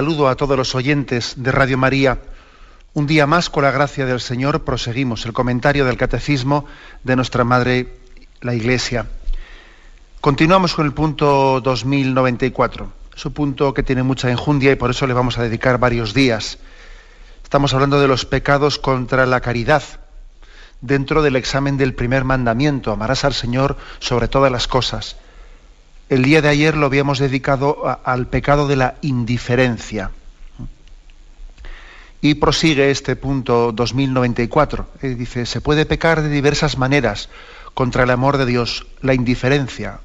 Saludo a todos los oyentes de Radio María. Un día más, con la gracia del Señor, proseguimos el comentario del Catecismo de nuestra Madre, la Iglesia. Continuamos con el punto 2094. Es un punto que tiene mucha enjundia y por eso le vamos a dedicar varios días. Estamos hablando de los pecados contra la caridad, dentro del examen del primer mandamiento: amarás al Señor sobre todas las cosas. El día de ayer lo habíamos dedicado al pecado de la indiferencia. Y prosigue este punto 2094. Dice, se puede pecar de diversas maneras contra el amor de Dios. La indiferencia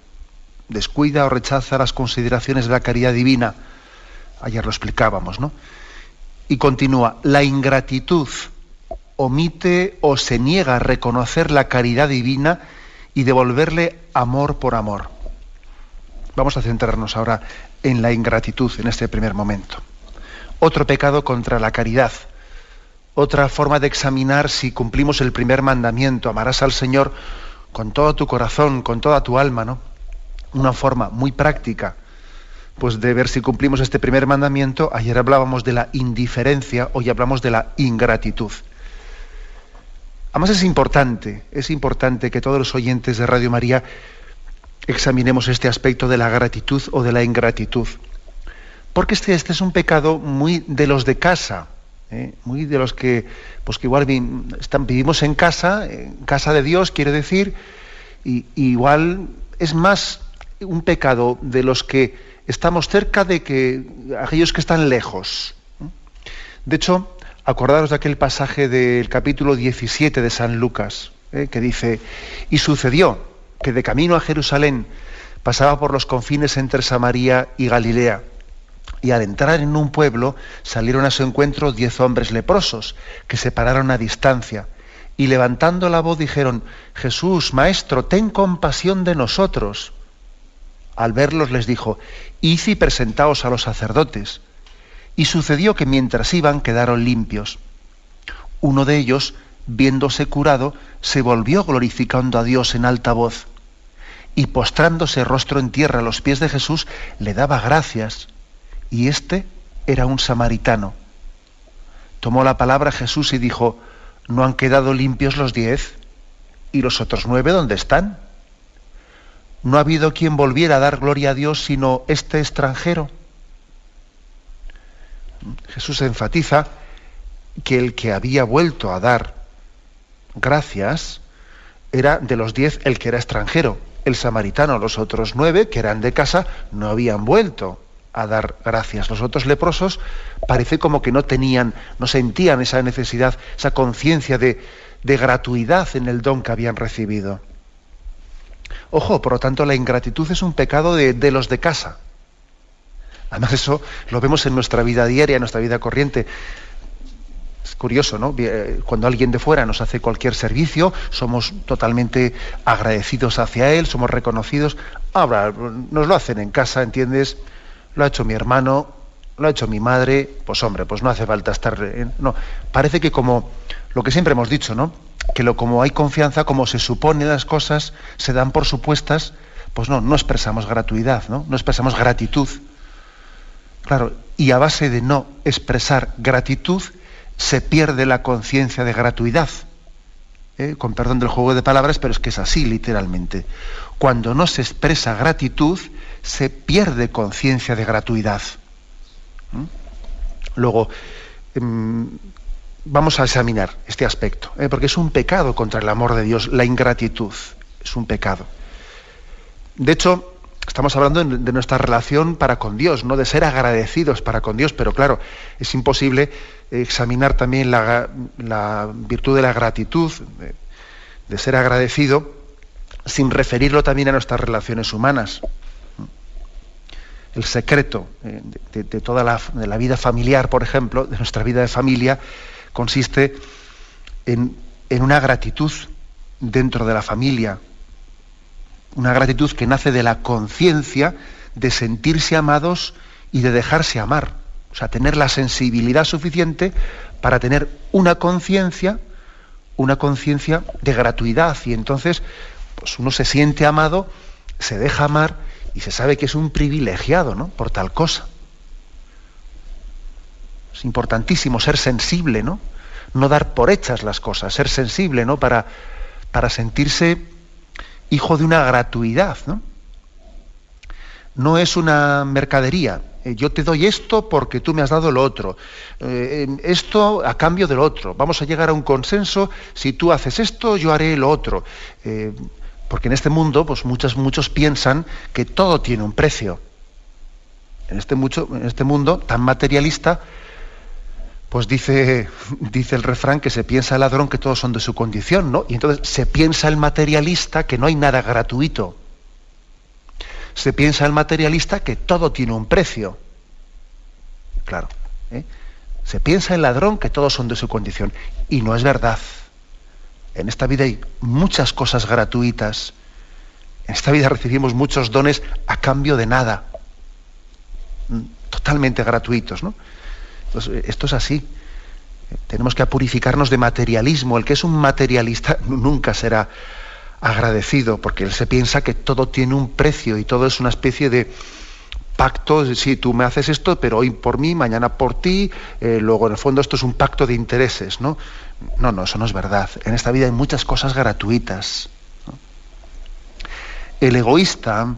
descuida o rechaza las consideraciones de la caridad divina. Ayer lo explicábamos, ¿no? Y continúa, la ingratitud omite o se niega a reconocer la caridad divina y devolverle amor por amor. Vamos a centrarnos ahora en la ingratitud en este primer momento. Otro pecado contra la caridad. Otra forma de examinar si cumplimos el primer mandamiento: amarás al Señor con todo tu corazón, con toda tu alma, ¿no? Una forma muy práctica, pues, de ver si cumplimos este primer mandamiento. Ayer hablábamos de la indiferencia, hoy hablamos de la ingratitud. Además es importante que todos los oyentes de Radio María examinemos este aspecto de la gratitud o de la ingratitud, porque este es un pecado muy de los de casa, muy de los que, pues, que igual vivimos en casa de Dios, quiere decir, y igual es más un pecado de los que estamos cerca de que aquellos que están lejos. De hecho, acordaros de aquel pasaje del capítulo 17 de San Lucas, que dice, y sucedió que de camino a Jerusalén pasaba por los confines entre Samaria y Galilea, y al entrar en un pueblo salieron a su encuentro 10 hombres leprosos, que se pararon a distancia, y levantando la voz dijeron, Jesús, Maestro, ten compasión de nosotros. Al verlos les dijo, id y presentaos a los sacerdotes. Y sucedió que mientras iban quedaron limpios. Uno de ellos, viéndose curado, se volvió glorificando a Dios en alta voz, y postrándose rostro en tierra a los pies de Jesús, le daba gracias. Y este era un samaritano. Tomó la palabra Jesús y dijo, ¿no han quedado limpios los 10? ¿Y los otros 9 dónde están? ¿No ha habido quien volviera a dar gloria a Dios sino este extranjero? Jesús enfatiza que el que había vuelto a dar gracias era de los 10 el que era extranjero. El samaritano, los otros 9, que eran de casa, no habían vuelto a dar gracias. Los otros leprosos parece como que no sentían esa necesidad, esa conciencia de gratuidad en el don que habían recibido. Ojo, por lo tanto, la ingratitud es un pecado de los de casa. Además, eso lo vemos en nuestra vida diaria, en nuestra vida corriente. Es curioso, ¿no? Cuando alguien de fuera nos hace cualquier servicio, somos totalmente agradecidos hacia él, somos reconocidos. Ahora, nos lo hacen en casa, ¿entiendes? Lo ha hecho mi hermano, lo ha hecho mi madre, pues hombre, pues no hace falta estar... No, parece que como lo que siempre hemos dicho, ¿no? Que como hay confianza, como se supone las cosas, se dan por supuestas, pues no expresamos gratuidad, ¿no? No expresamos gratitud. Claro, y a base de no expresar gratitud, se pierde la conciencia de gratuidad. Con perdón del juego de palabras, pero es que es así, literalmente. Cuando no se expresa gratitud, se pierde conciencia de gratuidad. Luego, vamos a examinar este aspecto, porque es un pecado contra el amor de Dios, la ingratitud. Es un pecado. De hecho, estamos hablando de nuestra relación para con Dios, no de ser agradecidos para con Dios, pero claro, es imposible examinar también la virtud de la gratitud, de ser agradecido, sin referirlo también a nuestras relaciones humanas. El secreto de toda la vida familiar, por ejemplo, de nuestra vida de familia, consiste en una gratitud dentro de la familia, una gratitud que nace de la conciencia de sentirse amados y de dejarse amar. O sea, tener la sensibilidad suficiente para tener una conciencia de gratuidad, y entonces pues uno se siente amado, se deja amar y se sabe que es un privilegiado, ¿no?, por tal cosa. Es importantísimo ser sensible, ¿no? No dar por hechas las cosas, ser sensible, ¿no? Para sentirse hijo de una gratuidad, ¿no? No es una mercadería. Yo te doy esto porque tú me has dado lo otro. Esto a cambio de lo otro. Vamos a llegar a un consenso. Si tú haces esto, yo haré lo otro. Porque en este mundo, pues muchos piensan que todo tiene un precio. En este mundo tan materialista, pues dice el refrán que se piensa el ladrón que todos son de su condición, ¿no? Y entonces se piensa el materialista que no hay nada gratuito. Se piensa el materialista que todo tiene un precio. Claro. Se piensa el ladrón que todos son de su condición. Y no es verdad. En esta vida hay muchas cosas gratuitas. En esta vida recibimos muchos dones a cambio de nada. Totalmente gratuitos, ¿no? Entonces, esto es así. Tenemos que purificarnos de materialismo. El que es un materialista nunca será agradecido, porque él se piensa que todo tiene un precio y todo es una especie de pacto. Sí, tú me haces esto, pero hoy por mí, mañana por ti, luego en el fondo esto es un pacto de intereses, ¿no? No, eso no es verdad. En esta vida hay muchas cosas gratuitas, ¿no? El egoísta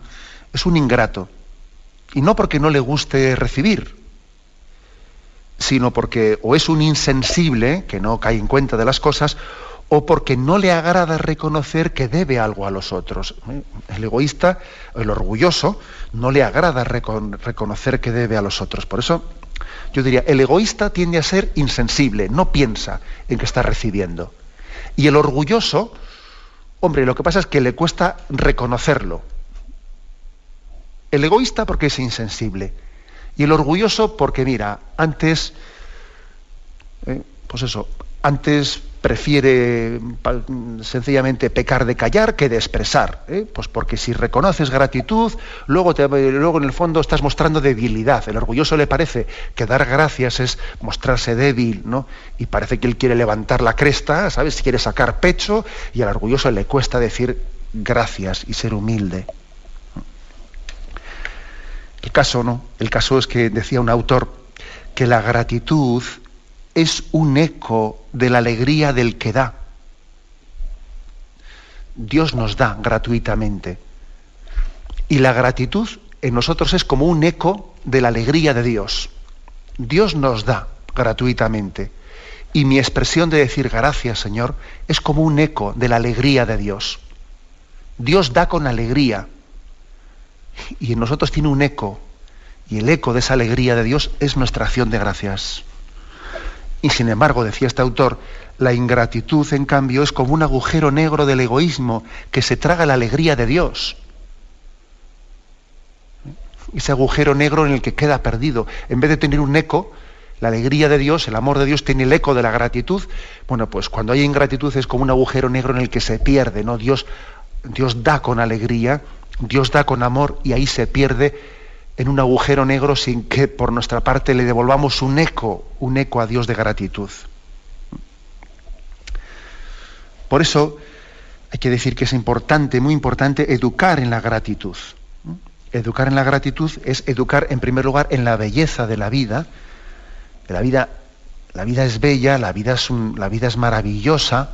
es un ingrato, y no porque no le guste recibir, sino porque o es un insensible, que no cae en cuenta de las cosas, o porque no le agrada reconocer que debe algo a los otros. El egoísta, el orgulloso, no le agrada reconocer que debe a los otros. Por eso yo diría, el egoísta tiende a ser insensible, no piensa en que está recibiendo. Y el orgulloso, hombre, lo que pasa es que le cuesta reconocerlo. El egoísta porque es insensible. Y el orgulloso porque, mira, antes prefiere sencillamente pecar de callar que de expresar, pues porque si reconoces gratitud, luego en el fondo estás mostrando debilidad. El orgulloso le parece que dar gracias es mostrarse débil, ¿no? Y parece que él quiere levantar la cresta, ¿sabes? Quiere sacar pecho, y al orgulloso le cuesta decir gracias y ser humilde. El caso es que decía un autor que la gratitud es un eco de la alegría del que da. Dios nos da gratuitamente. Y la gratitud en nosotros es como un eco de la alegría de Dios. Dios nos da gratuitamente. Y mi expresión de decir gracias, Señor, es como un eco de la alegría de Dios. Dios da con alegría. Y en nosotros tiene un eco. Y el eco de esa alegría de Dios es nuestra acción de gracias. Y sin embargo, decía este autor, la ingratitud, en cambio, es como un agujero negro del egoísmo que se traga la alegría de Dios. Ese agujero negro en el que queda perdido. En vez de tener un eco, la alegría de Dios, el amor de Dios, tiene el eco de la gratitud. Bueno, pues cuando hay ingratitud es como un agujero negro en el que se pierde, ¿no? Dios da con alegría, Dios da con amor, y ahí se pierde en un agujero negro sin que por nuestra parte le devolvamos un eco a Dios de gratitud. Por eso hay que decir que es importante, muy importante, educar en la gratitud. Educar en la gratitud es educar en primer lugar en la belleza de la vida. La vida es bella, la vida es maravillosa,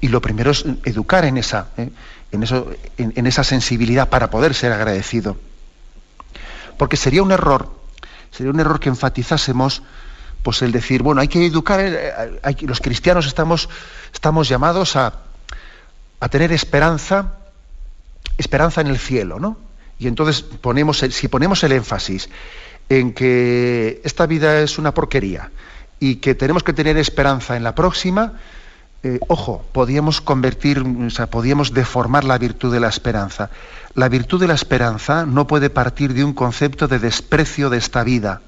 y lo primero es educar en esa sensibilidad para poder ser agradecido. Porque sería un error que enfatizásemos pues el decir, bueno, hay que educar, los cristianos estamos llamados a tener esperanza en el cielo, ¿no? Y entonces si ponemos el énfasis en que esta vida es una porquería y que tenemos que tener esperanza en la próxima, podíamos deformar la virtud de la esperanza. La virtud de la esperanza no puede partir de un concepto de desprecio de esta vida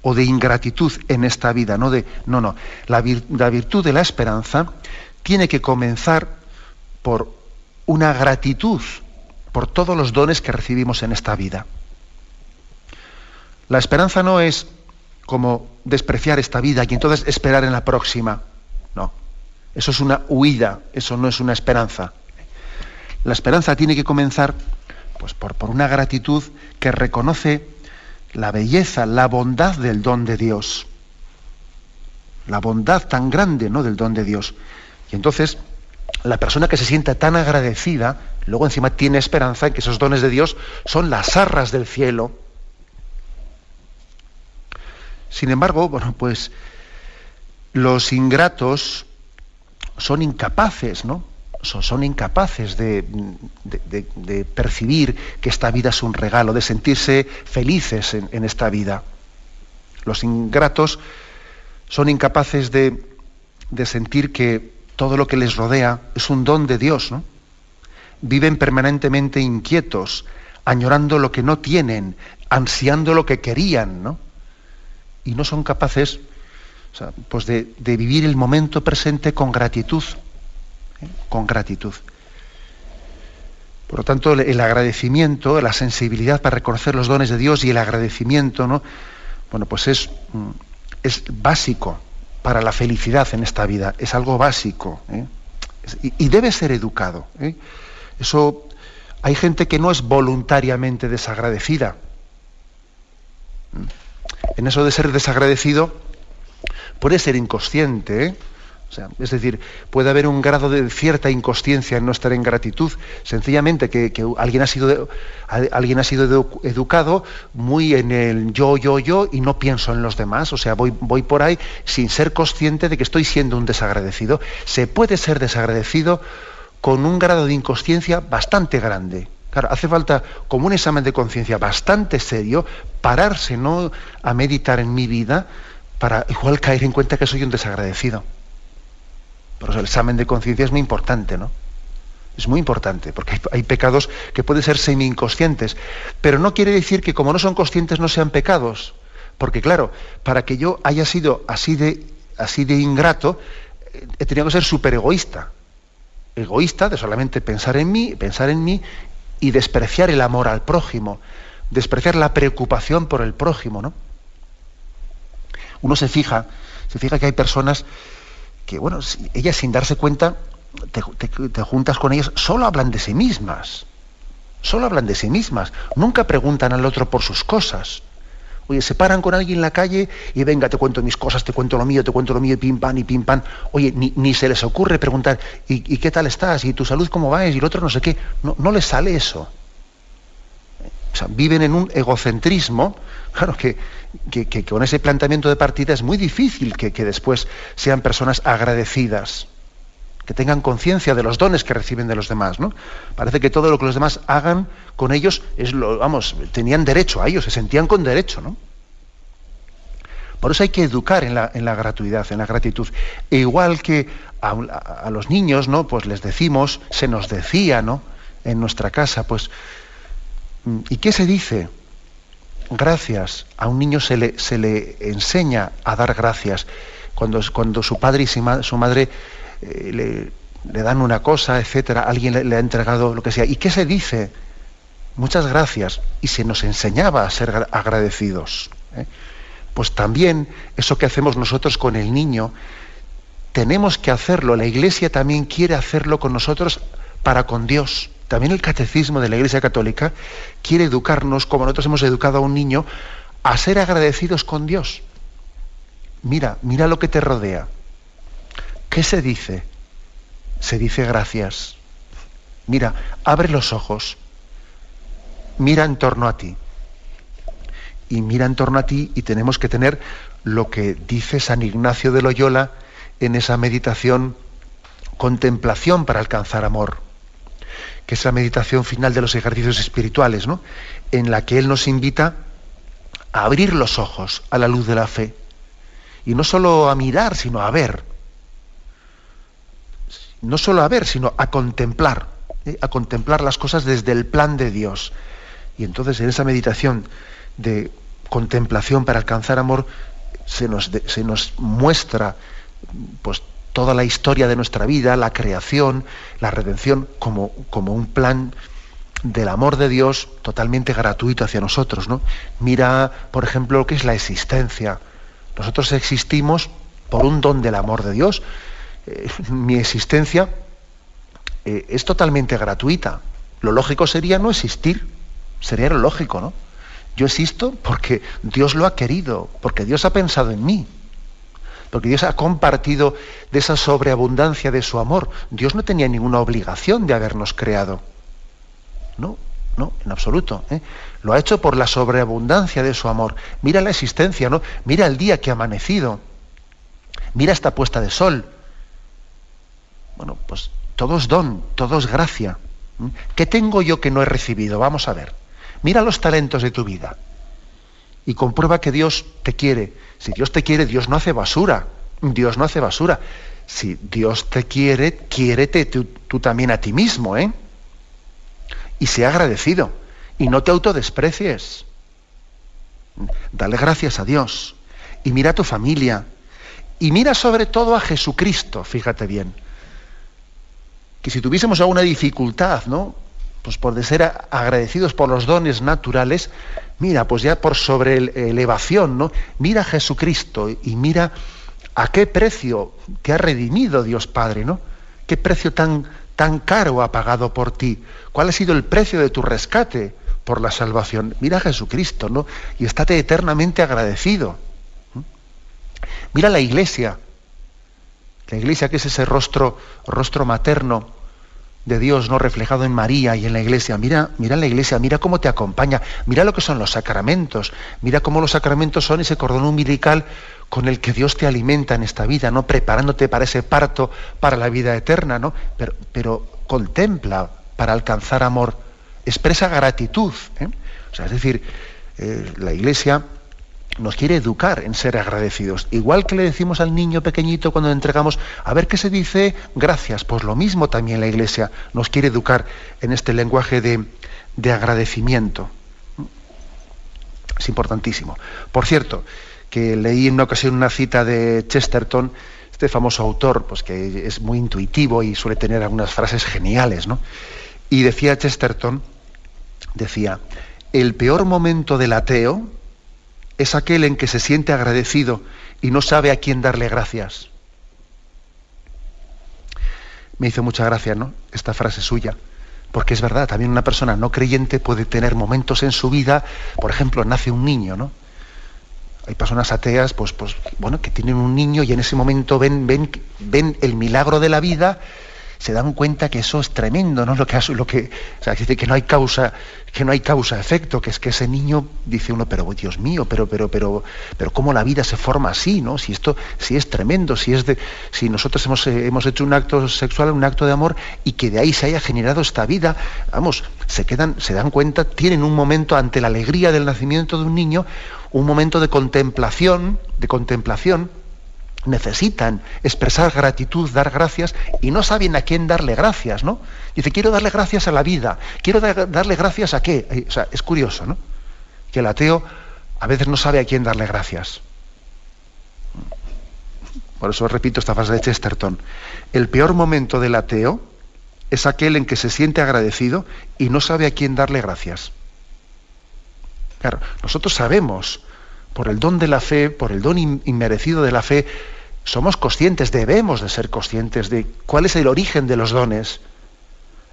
o de ingratitud en esta vida. No. La virtud de la esperanza tiene que comenzar por una gratitud por todos los dones que recibimos en esta vida. La esperanza no es como despreciar esta vida y entonces esperar en la próxima. No, eso es una huida, eso no es una esperanza. La esperanza tiene que comenzar pues, por una gratitud que reconoce la belleza, la bondad del don de Dios. La bondad tan grande, ¿no?, del don de Dios. Y entonces, la persona que se sienta tan agradecida, luego encima tiene esperanza en que esos dones de Dios son las arras del cielo. Sin embargo, bueno, pues los ingratos son incapaces, ¿no? Son incapaces de percibir que esta vida es un regalo, de sentirse felices en esta vida. Los ingratos son incapaces de sentir que todo lo que les rodea es un don de Dios, ¿no? Viven permanentemente inquietos, añorando lo que no tienen, ansiando lo que querían, ¿no? Y no son capaces, o sea, pues de vivir el momento presente con gratitud, con gratitud. Por lo tanto, el agradecimiento, la sensibilidad para reconocer los dones de Dios y el agradecimiento, ¿no?, bueno, pues es básico para la felicidad en esta vida, es algo básico, ¿eh? Y debe ser educado, ¿eh? Eso, hay gente que no es voluntariamente desagradecida. En eso de ser desagradecido puede ser inconsciente, ¿eh? O sea, es decir, puede haber un grado de cierta inconsciencia en nuestra ingratitud, sencillamente que alguien ha sido educado muy en el yo, y no pienso en los demás. O sea, voy por ahí sin ser consciente de que estoy siendo un desagradecido. Se puede ser desagradecido con un grado de inconsciencia bastante grande. Claro, hace falta, como un examen de conciencia bastante serio, pararse, ¿no?, a meditar en mi vida para igual caer en cuenta que soy un desagradecido. Por eso el examen de conciencia es muy importante, ¿no? Es muy importante, porque hay pecados que pueden ser semi-inconscientes, pero no quiere decir que como no son conscientes no sean pecados, porque claro, para que yo haya sido así de ingrato, he tenido que ser súper egoísta de solamente pensar en mí y despreciar el amor al prójimo, despreciar la preocupación por el prójimo, ¿no? Uno se fija que hay personas que, bueno, ellas sin darse cuenta, te juntas con ellas, solo hablan de sí mismas, nunca preguntan al otro por sus cosas. Oye, se paran con alguien en la calle y venga, te cuento mis cosas, te cuento lo mío, y pim pam. Oye, ni se les ocurre preguntar, ¿y qué tal estás? ¿Y tu salud cómo va? Y el otro no sé qué. No les sale eso. O sea, viven en un egocentrismo, claro, que con ese planteamiento de partida es muy difícil que después sean personas agradecidas, que tengan conciencia de los dones que reciben de los demás, ¿no? Parece que todo lo que los demás hagan con ellos tenían derecho a ellos, se sentían con derecho, ¿no? Por eso hay que educar en la gratuidad, en la gratitud. E igual que a los niños, ¿no?, pues les decimos, se nos decía, ¿no?, en nuestra casa, pues, ¿y qué se dice? Gracias. A un niño se le enseña a dar gracias. Cuando su padre y su madre le dan una cosa, etcétera, alguien le ha entregado lo que sea. ¿Y qué se dice? Muchas gracias. Y se nos enseñaba a ser agradecidos, ¿eh? Pues también eso que hacemos nosotros con el niño, tenemos que hacerlo. La Iglesia también quiere hacerlo con nosotros para con Dios. También el catecismo de la Iglesia Católica quiere educarnos, como nosotros hemos educado a un niño, a ser agradecidos con Dios. Mira lo que te rodea. ¿Qué se dice? Se dice gracias. Mira, abre los ojos. Mira en torno a ti. Y mira en torno a ti, y tenemos que tener lo que dice San Ignacio de Loyola en esa meditación, contemplación para alcanzar amor, que es la meditación final de los ejercicios espirituales, ¿no?, en la que él nos invita a abrir los ojos a la luz de la fe. Y no solo a mirar, sino a ver. No solo a ver, sino a contemplar las cosas desde el plan de Dios. Y entonces en esa meditación de contemplación para alcanzar amor se nos muestra, pues, toda la historia de nuestra vida, la creación, la redención, como un plan del amor de Dios totalmente gratuito hacia nosotros, ¿no? Mira, por ejemplo, lo que es la existencia. Nosotros existimos por un don del amor de Dios. Mi existencia es totalmente gratuita. Lo lógico sería no existir, sería lo lógico, ¿no? Yo existo porque Dios lo ha querido, porque Dios ha pensado en mí, porque Dios ha compartido de esa sobreabundancia de su amor. Dios no tenía ninguna obligación de habernos creado. No, no, en absoluto. Lo ha hecho por la sobreabundancia de su amor. Mira la existencia, ¿no? Mira el día que ha amanecido. Mira esta puesta de sol. Bueno, pues todo es don, todo es gracia. ¿Qué tengo yo que no he recibido? Vamos a ver. Mira los talentos de tu vida y comprueba que Dios te quiere. Si Dios te quiere, Dios no hace basura. Dios no hace basura. Si Dios te quiere, quiérete tú también a ti mismo, ¿eh? Y sea agradecido. Y no te autodesprecies. Dale gracias a Dios. Y mira a tu familia. Y mira sobre todo a Jesucristo, fíjate bien. Que si tuviésemos alguna dificultad, ¿no?, pues por de ser agradecidos por los dones naturales, mira, pues ya por sobre elevación, ¿no? Mira a Jesucristo y mira a qué precio te ha redimido Dios Padre, ¿no? Qué precio tan caro ha pagado por ti. ¿Cuál ha sido el precio de tu rescate por la salvación? Mira a Jesucristo, ¿no? Y estate eternamente agradecido. Mira la Iglesia que es ese rostro materno de Dios, no reflejado en María y en la Iglesia. Mira la Iglesia, mira cómo te acompaña, mira lo que son los sacramentos, mira cómo los sacramentos son ese cordón umbilical con el que Dios te alimenta en esta vida, ¿no?, preparándote para ese parto, para la vida eterna, ¿no? Pero contempla para alcanzar amor, expresa gratitud, ¿eh? O sea, es decir, la Iglesia nos quiere educar en ser agradecidos. Igual que le decimos al niño pequeñito cuando le entregamos, a ver qué se dice gracias, pues lo mismo también la Iglesia nos quiere educar en este lenguaje de agradecimiento. Es importantísimo. Por cierto, que leí en una ocasión una cita de Chesterton, este famoso autor, pues que es muy intuitivo y suele tener algunas frases geniales, ¿no? Y decía Chesterton, el peor momento del ateo es aquel en que se siente agradecido y no sabe a quién darle gracias. Me hizo mucha gracia, ¿no?, esta frase suya, porque es verdad, también una persona no creyente puede tener momentos en su vida, por ejemplo, nace un niño, ¿no? Hay personas ateas, pues bueno, que tienen un niño y en ese momento ven el milagro de la vida, se dan cuenta que eso es tremendo, ¿no? O sea, dice que no hay causa-efecto, que es que ese niño, dice uno, pero Dios mío, pero cómo la vida se forma así, ¿no? Si es tremendo, si nosotros hemos hecho un acto sexual, un acto de amor, y que de ahí se haya generado esta vida, vamos, se dan cuenta, tienen un momento ante la alegría del nacimiento de un niño, un momento de contemplación, necesitan expresar gratitud, dar gracias, y no saben a quién darle gracias, ¿no? Dice, quiero darle gracias a la vida, quiero darle gracias a qué. O sea, es curioso, ¿no?, que el ateo a veces no sabe a quién darle gracias. Por eso repito esta frase de Chesterton. El peor momento del ateo es aquel en que se siente agradecido y no sabe a quién darle gracias. Claro, nosotros sabemos, por el don de la fe, por el don inmerecido de la fe, somos conscientes, debemos de ser conscientes de cuál es el origen de los dones.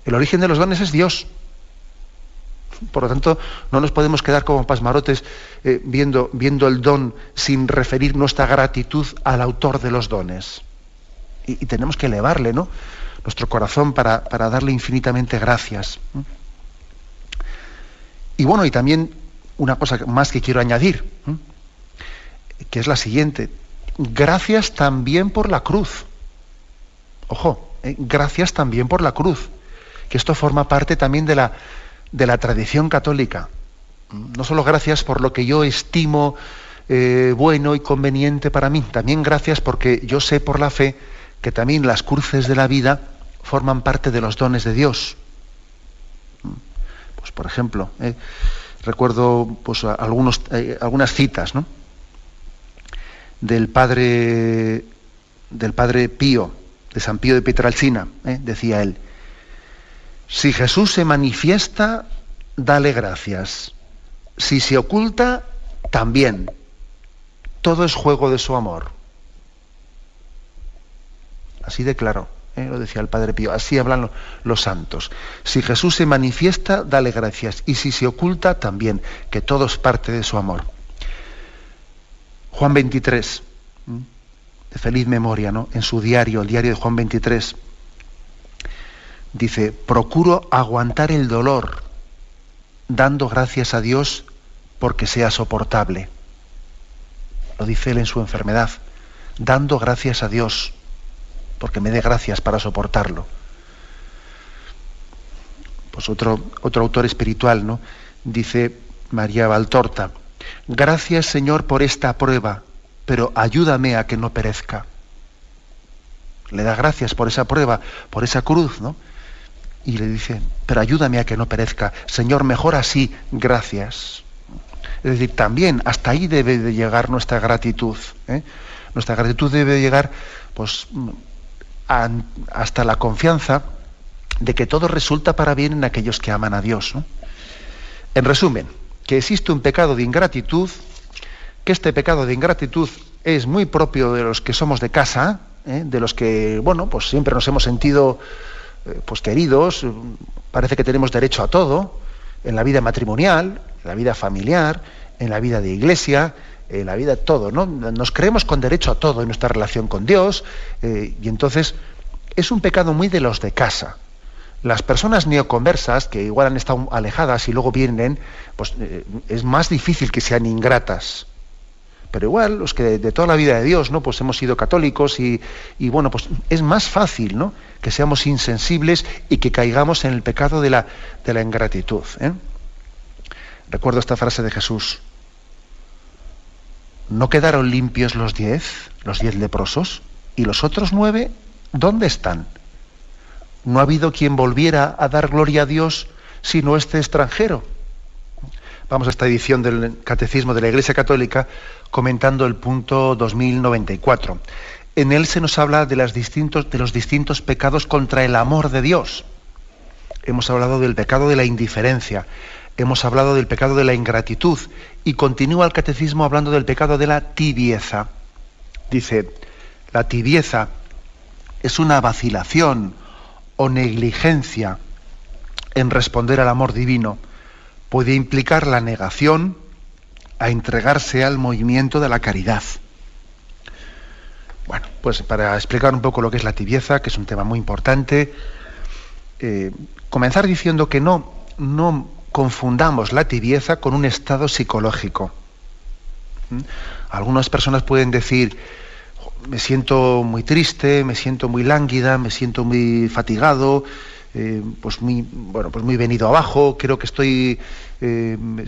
El origen de los dones es Dios. Por lo tanto, no nos podemos quedar como pasmarotes viendo el don sin referir nuestra gratitud al autor de los dones. Y tenemos que elevarle, ¿no?, nuestro corazón para darle infinitamente gracias. Y bueno, y también una cosa más que quiero añadir, que es la siguiente: gracias también por la cruz. Ojo, gracias también por la cruz, que esto forma parte también de la tradición católica. No solo gracias por lo que yo estimo bueno y conveniente para mí, también gracias porque yo sé por la fe que también las cruces de la vida forman parte de los dones de Dios. Pues por ejemplo, recuerdo pues algunas citas, ¿no?, del padre Pío, de San Pío de Pietrelcina. Decía él: si Jesús se manifiesta, dale gracias. Si se oculta, también. Todo es juego de su amor. Así de claro. Lo decía el Padre Pío, así hablan los santos. Si Jesús se manifiesta, dale gracias, y si se oculta, también, que todo es parte de su amor. Juan 23, de feliz memoria, ¿no? En su diario, el diario de Juan 23, dice: procuro aguantar el dolor, dando gracias a Dios porque sea soportable. Lo dice él en su enfermedad, dando gracias a Dios porque me dé gracias para soportarlo. Pues otro autor espiritual, ¿no? Dice María Valtorta: gracias, Señor, por esta prueba, pero ayúdame a que no perezca. Le da gracias por esa prueba, por esa cruz, ¿no? Y le dice: pero ayúdame a que no perezca. Señor, mejor así, gracias. Es decir, también hasta ahí debe de llegar nuestra gratitud, ¿eh? Nuestra gratitud debe de llegar, pues, hasta la confianza de que todo resulta para bien en aquellos que aman a Dios, ¿no? En resumen, que existe un pecado de ingratitud, que este pecado de ingratitud es muy propio de los que somos de casa, de los que, bueno, pues siempre nos hemos sentido pues queridos, parece que tenemos derecho a todo, en la vida matrimonial, en la vida familiar, en la vida de iglesia, en la vida todo, ¿no? Nos creemos con derecho a todo en nuestra relación con Dios, y entonces es un pecado muy de los de casa. Las personas neoconversas, que igual han estado alejadas y luego vienen, pues es más difícil que sean ingratas. Pero igual, los que de toda la vida de Dios, ¿no? Pues hemos sido católicos y bueno, pues es más fácil, ¿no? Que seamos insensibles y que caigamos en el pecado de la ingratitud, ¿eh? Recuerdo esta frase de Jesús: ¿no quedaron limpios los 10 leprosos? ¿Y los otros 9, dónde están? ¿No ha habido quien volviera a dar gloria a Dios sino este extranjero? Vamos a esta edición del Catecismo de la Iglesia Católica comentando el punto 2094. En él se nos habla de los distintos pecados contra el amor de Dios. Hemos hablado del pecado de la indiferencia, hemos hablado del pecado de la ingratitud y continúa el Catecismo hablando del pecado de la tibieza. Dice: la tibieza es una vacilación o negligencia en responder al amor divino. Puede implicar la negación a entregarse al movimiento de la caridad. Bueno, pues para explicar un poco lo que es la tibieza, que es un tema muy importante, comenzar diciendo que no confundamos la tibieza con un estado psicológico. Algunas personas pueden decir: me siento muy triste, me siento muy lánguida, me siento muy fatigado, pues muy venido abajo, creo que estoy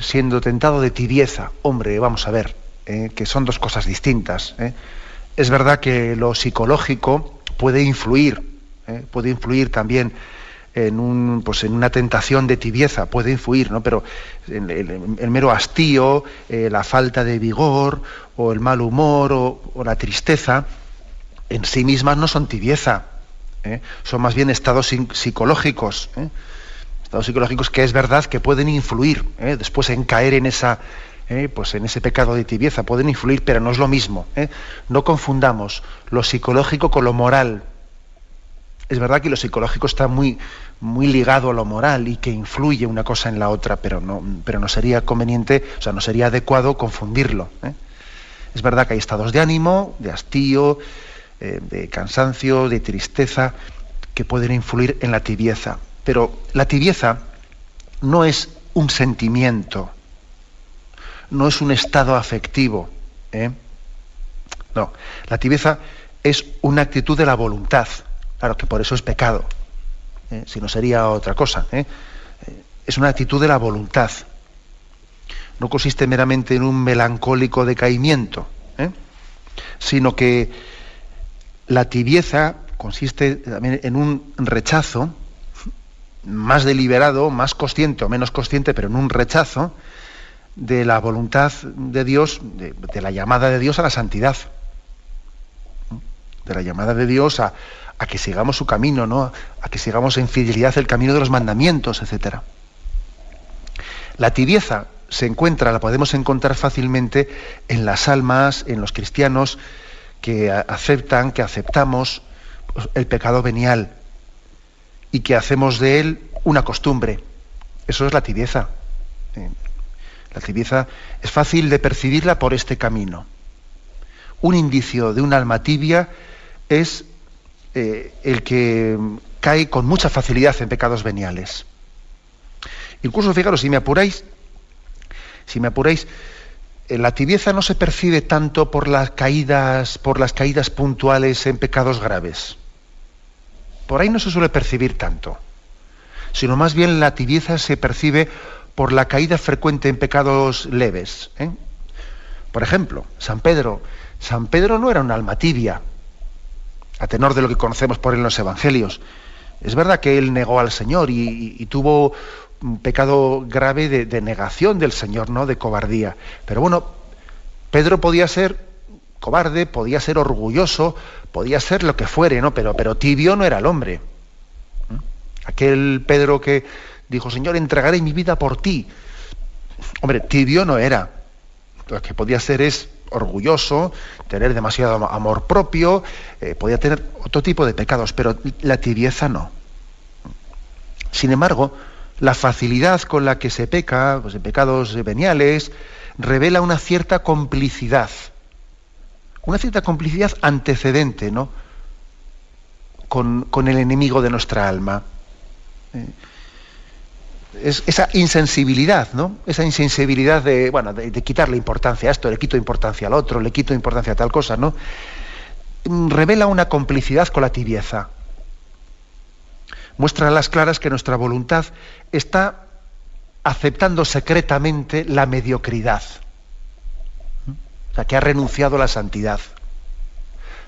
siendo tentado de tibieza. Hombre, vamos a ver, que son dos cosas distintas, ¿eh? Es verdad que lo psicológico puede influir también en una tentación de tibieza, puede influir, ¿no? Pero el mero hastío, la falta de vigor, o el mal humor, o la tristeza, en sí mismas no son tibieza, son más bien estados psicológicos, estados psicológicos que es verdad que pueden influir, después en caer en en ese pecado de tibieza, pueden influir, pero no es lo mismo, No confundamos lo psicológico con lo moral. Es verdad que lo psicológico está muy ligado a lo moral y que influye una cosa en la otra, pero no sería conveniente, o sea, no sería adecuado confundirlo, Es verdad que hay estados de ánimo, de hastío, de cansancio, de tristeza, que pueden influir en la tibieza. Pero la tibieza no es un sentimiento, no es un estado afectivo, No, la tibieza es una actitud de la voluntad. Claro que por eso es pecado, si no sería otra cosa, Es una actitud de la voluntad. No consiste meramente en un melancólico decaimiento, sino que la tibieza consiste también en un rechazo más deliberado, más consciente o menos consciente, pero en un rechazo de la voluntad de Dios, de la llamada de Dios a la santidad, de la llamada de Dios a que sigamos su camino, ¿no? A que sigamos en fidelidad el camino de los mandamientos, etc. La tibieza la podemos encontrar fácilmente en las almas, en los cristianos que aceptamos el pecado venial y que hacemos de él una costumbre. Eso es la tibieza. La tibieza es fácil de percibirla por este camino. Un indicio de un alma tibia es el que cae con mucha facilidad en pecados veniales. Incluso, fijaros, si me apuráis, la tibieza no se percibe tanto por las caídas puntuales en pecados graves. Por ahí no se suele percibir tanto, sino más bien la tibieza se percibe por la caída frecuente en pecados leves. Por ejemplo, San Pedro no era un alma tibia, a tenor de lo que conocemos por él en los evangelios. Es verdad que él negó al Señor y tuvo un pecado grave de negación del Señor, ¿no? De cobardía. Pero bueno, Pedro podía ser cobarde, podía ser orgulloso, podía ser lo que fuere, ¿no? Pero tibio no era el hombre. Aquel Pedro que dijo, Señor, entregaré mi vida por ti. Hombre, tibio no era. Lo que podía ser es orgulloso, tener demasiado amor propio, podía tener otro tipo de pecados, pero la tibieza no. Sin embargo, la facilidad con la que se peca, pues en pecados veniales, revela una cierta complicidad antecedente, ¿no? con el enemigo de nuestra alma. Es esa insensibilidad, ¿no? Esa insensibilidad de quitarle importancia a esto, le quito importancia al otro, le quito importancia a tal cosa, ¿no? Revela una complicidad con la tibieza. Muestra a las claras que nuestra voluntad está aceptando secretamente la mediocridad. O sea, que ha renunciado a la santidad.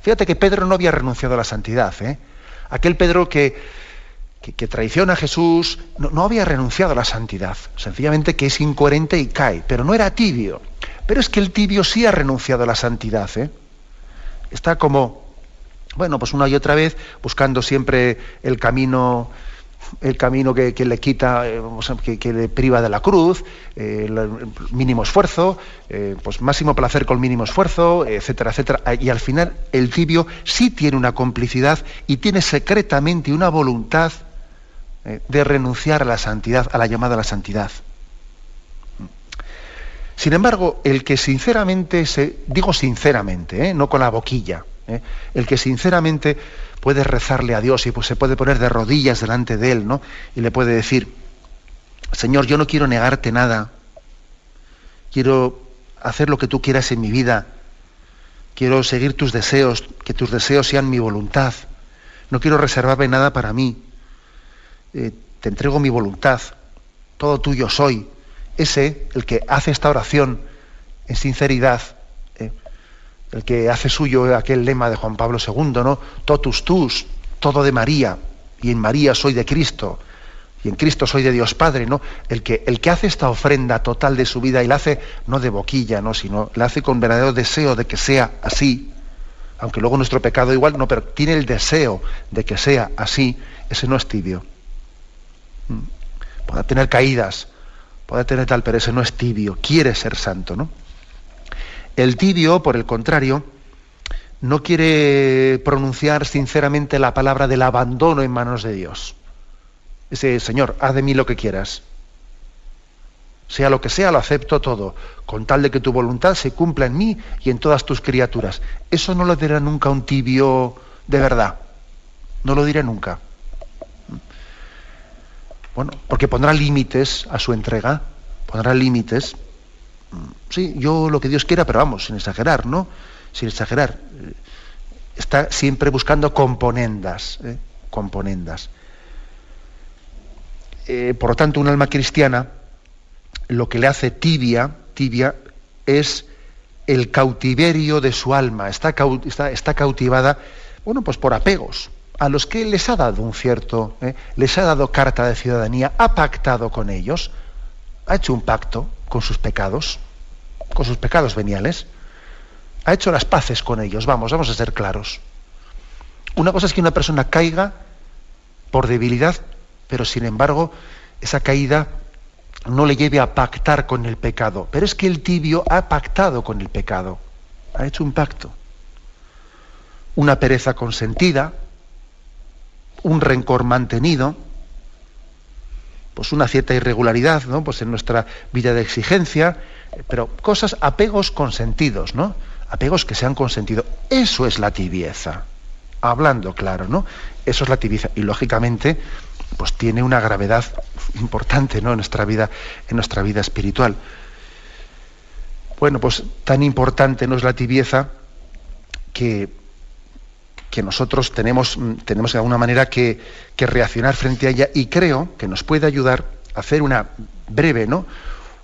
Fíjate que Pedro no había renunciado a la santidad, ¿eh? Aquel Pedro que traiciona a Jesús no había renunciado a la santidad, sencillamente que es incoherente y cae, pero no era tibio. Pero es que el tibio sí ha renunciado a la santidad, ¿eh? Está como, pues una y otra vez buscando siempre el camino que le quita, que le priva de la cruz, el mínimo esfuerzo, pues máximo placer con mínimo esfuerzo, etcétera, etcétera. Y al final el tibio sí tiene una complicidad y tiene secretamente una voluntad de renunciar a la santidad, a la llamada a la santidad. Sin embargo, el que sinceramente, digo sinceramente, no con la boquilla, el que sinceramente puede rezarle a Dios y pues se puede poner de rodillas delante de Él, ¿no? Y le puede decir, Señor, yo no quiero negarte nada, quiero hacer lo que tú quieras en mi vida, quiero seguir tus deseos, que tus deseos sean mi voluntad, no quiero reservarme nada para mí, te entrego mi voluntad, todo tuyo soy. Ese, el que hace esta oración en sinceridad, el que hace suyo aquel lema de Juan Pablo II, ¿no? Totus tus, todo de María, y en María soy de Cristo, y en Cristo soy de Dios Padre, ¿no? El que hace esta ofrenda total de su vida y la hace no de boquilla, ¿no? Sino la hace con verdadero deseo de que sea así, aunque luego nuestro pecado igual, no, pero tiene el deseo de que sea así, ese no es tibio. Puede tener caídas, puede tener tal, pero ese no es tibio, quiere ser santo, ¿no? El tibio, por el contrario, no quiere pronunciar sinceramente la palabra del abandono en manos de Dios. Ese, Señor, haz de mí lo que quieras. Sea lo que sea, lo acepto todo, con tal de que tu voluntad se cumpla en mí y en todas tus criaturas. Eso no lo dirá nunca un tibio de verdad. No lo dirá nunca. Bueno, porque pondrá límites a su entrega, pondrá límites. Sí, yo lo que Dios quiera, pero vamos, sin exagerar, ¿no? Sin exagerar. Está siempre buscando componendas, componendas. Por lo tanto, un alma cristiana, lo que le hace tibia, es el cautiverio de su alma. Está cautivada, pues por apegos, a los que les ha dado les ha dado carta de ciudadanía, ha pactado con ellos, ha hecho un pacto con sus pecados veniales, ha hecho las paces con ellos, vamos a ser claros. Una cosa es que una persona caiga por debilidad, pero sin embargo, esa caída no le lleve a pactar con el pecado. Pero es que el tibio ha pactado con el pecado, ha hecho un pacto. Una pereza consentida, un rencor mantenido, pues una cierta irregularidad, ¿no? Pues en nuestra vida de exigencia, pero apegos consentidos, ¿no? Apegos que se han consentido. Eso es la tibieza. Hablando claro, ¿no? Eso es la tibieza. Y lógicamente, pues tiene una gravedad importante, ¿no? En nuestra vida espiritual. Bueno, pues tan importante no es la tibieza que nosotros tenemos de alguna manera que reaccionar frente a ella, y creo que nos puede ayudar a hacer una breve, ¿no?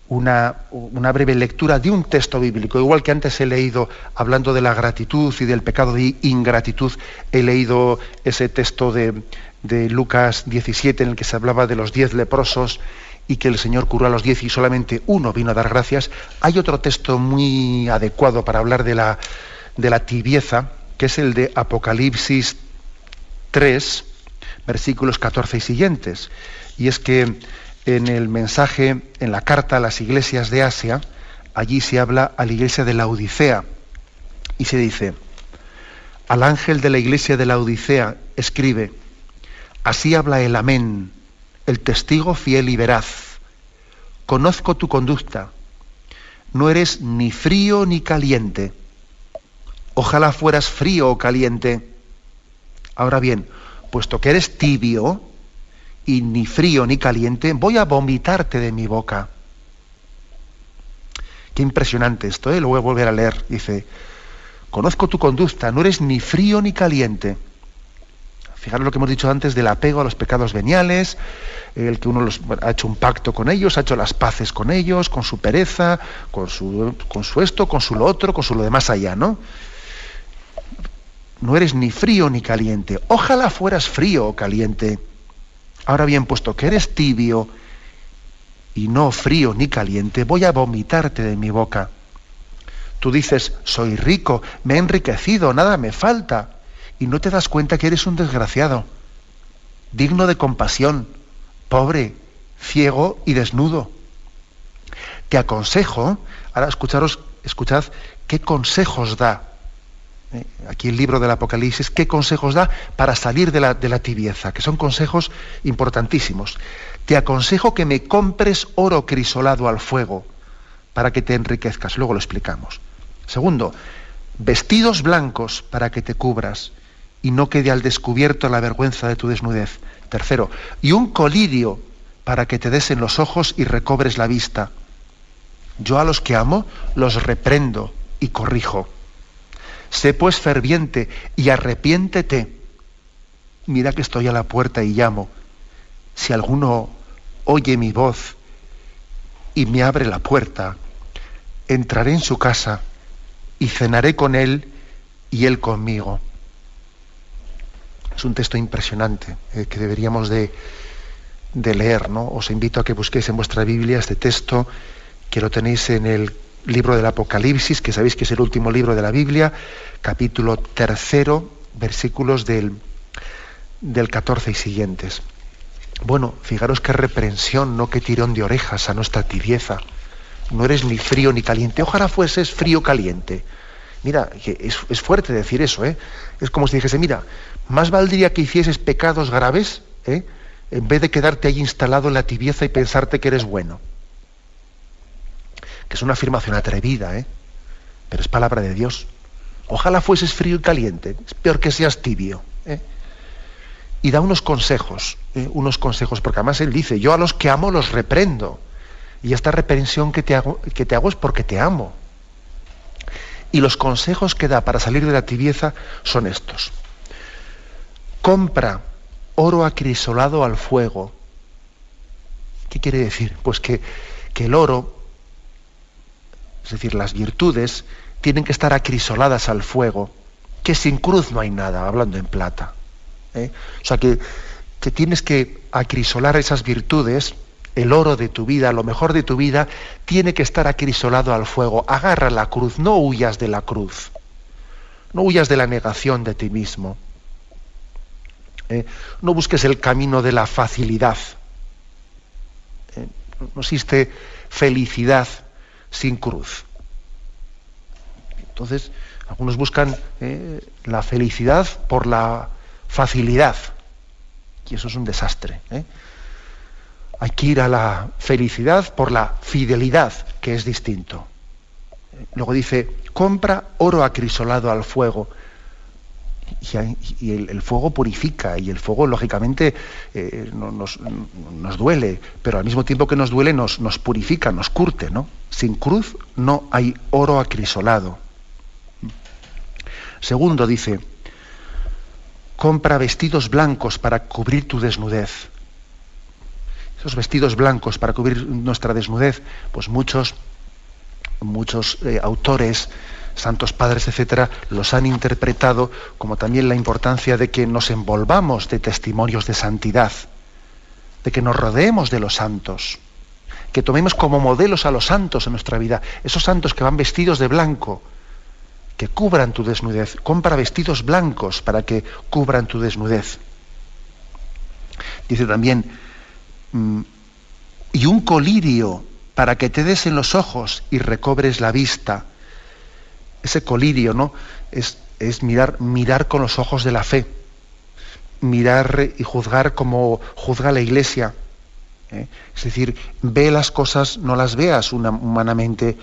Una breve lectura de un texto bíblico. Igual que antes he leído, hablando de la gratitud y del pecado de ingratitud, he leído ese texto de Lucas 17 en el que se hablaba de los 10 leprosos y que el Señor curó a los 10 y solamente uno vino a dar gracias. Hay otro texto muy adecuado para hablar de la tibieza, que es el de Apocalipsis 3, versículos 14 y siguientes. Y es que en el mensaje, en la carta a las iglesias de Asia, allí se habla a la iglesia de Laodicea y se dice: al ángel de la iglesia de Laodicea escribe: así habla el Amén, el testigo fiel y veraz. Conozco tu conducta, no eres ni frío ni caliente. Ojalá fueras frío o caliente. Ahora bien, puesto que eres tibio y ni frío ni caliente, voy a vomitarte de mi boca. Qué impresionante esto, ¿eh? Lo voy a volver a leer. Dice: conozco tu conducta, no eres ni frío ni caliente. Fijaros lo que hemos dicho antes del apego a los pecados veniales, el que uno ha hecho un pacto con ellos, ha hecho las paces con ellos, con su pereza, con su esto, con su lo otro, con su lo de más allá, ¿no? No eres ni frío ni caliente. Ojalá fueras frío o caliente. Ahora bien, puesto que eres tibio y no frío ni caliente, voy a vomitarte de mi boca. Tú dices: soy rico, me he enriquecido, nada me falta. Y no te das cuenta que eres un desgraciado, digno de compasión, pobre, ciego y desnudo. Te aconsejo, ahora escuchad qué consejos da. Aquí el libro del Apocalipsis, qué consejos da para salir de la tibieza, que son consejos importantísimos. Te aconsejo que me compres oro crisolado al fuego para que te enriquezcas. Luego lo explicamos. Segundo, vestidos blancos para que te cubras y no quede al descubierto la vergüenza de tu desnudez. Tercero, y un colirio para que te des en los ojos y recobres la vista. Yo a los que amo los reprendo y corrijo. Sé pues ferviente y arrepiéntete. Mira que estoy a la puerta y llamo. Si alguno oye mi voz y me abre la puerta, entraré en su casa y cenaré con él y él conmigo. Es un texto impresionante que deberíamos de leer, ¿no? Os invito a que busquéis en vuestra Biblia este texto, que lo tenéis en el libro del Apocalipsis, que sabéis que es el último libro de la Biblia, capítulo 3, versículos del 14 y siguientes. Bueno, fijaros qué reprensión, no qué tirón de orejas a nuestra tibieza. No eres ni frío ni caliente. Ojalá fueses frío caliente. Mira, que es fuerte decir eso, ¿eh? Es como si dijese: mira, más valdría que hicieses pecados graves, en vez de quedarte ahí instalado en la tibieza y pensarte que eres bueno. Que es una afirmación atrevida, pero es palabra de Dios. Ojalá fueses frío y caliente, es peor que seas tibio. Y da unos consejos, porque además él dice: yo a los que amo los reprendo, y esta reprensión que te hago es porque te amo. Y los consejos que da para salir de la tibieza son estos: compra oro acrisolado al fuego. ¿Qué quiere decir? Pues que el oro, es decir, las virtudes, tienen que estar acrisoladas al fuego, que sin cruz no hay nada, hablando en plata. O sea, que tienes que acrisolar esas virtudes, el oro de tu vida, lo mejor de tu vida, tiene que estar acrisolado al fuego. Agarra la cruz, no huyas de la cruz, no huyas de la negación de ti mismo. No busques el camino de la facilidad. No existe felicidad sin cruz. Entonces, algunos buscan la felicidad por la facilidad. y eso es un desastre, ¿eh? Hay que ir a la felicidad por la fidelidad, que es distinto. Luego dice, compra oro acrisolado al fuego. Y el fuego purifica, y el fuego, lógicamente, nos duele, pero al mismo tiempo que nos duele, nos purifica, nos curte, ¿no? Sin cruz no hay oro acrisolado. Segundo, dice, compra vestidos blancos para cubrir tu desnudez. Esos vestidos blancos para cubrir nuestra desnudez, pues muchos autores, santos padres, etcétera, los han interpretado como también la importancia de que nos envolvamos de testimonios de santidad, de que nos rodeemos de los santos, que tomemos como modelos a los santos en nuestra vida, esos santos que van vestidos de blanco, que cubran tu desnudez. Compra vestidos blancos para que cubran tu desnudez. Dice también, y un colirio para que te des en los ojos y recobres la vista. Ese colirio, ¿no? Es mirar con los ojos de la fe, mirar y juzgar como juzga la Iglesia. Es decir, ve las cosas, no las veas humanamente,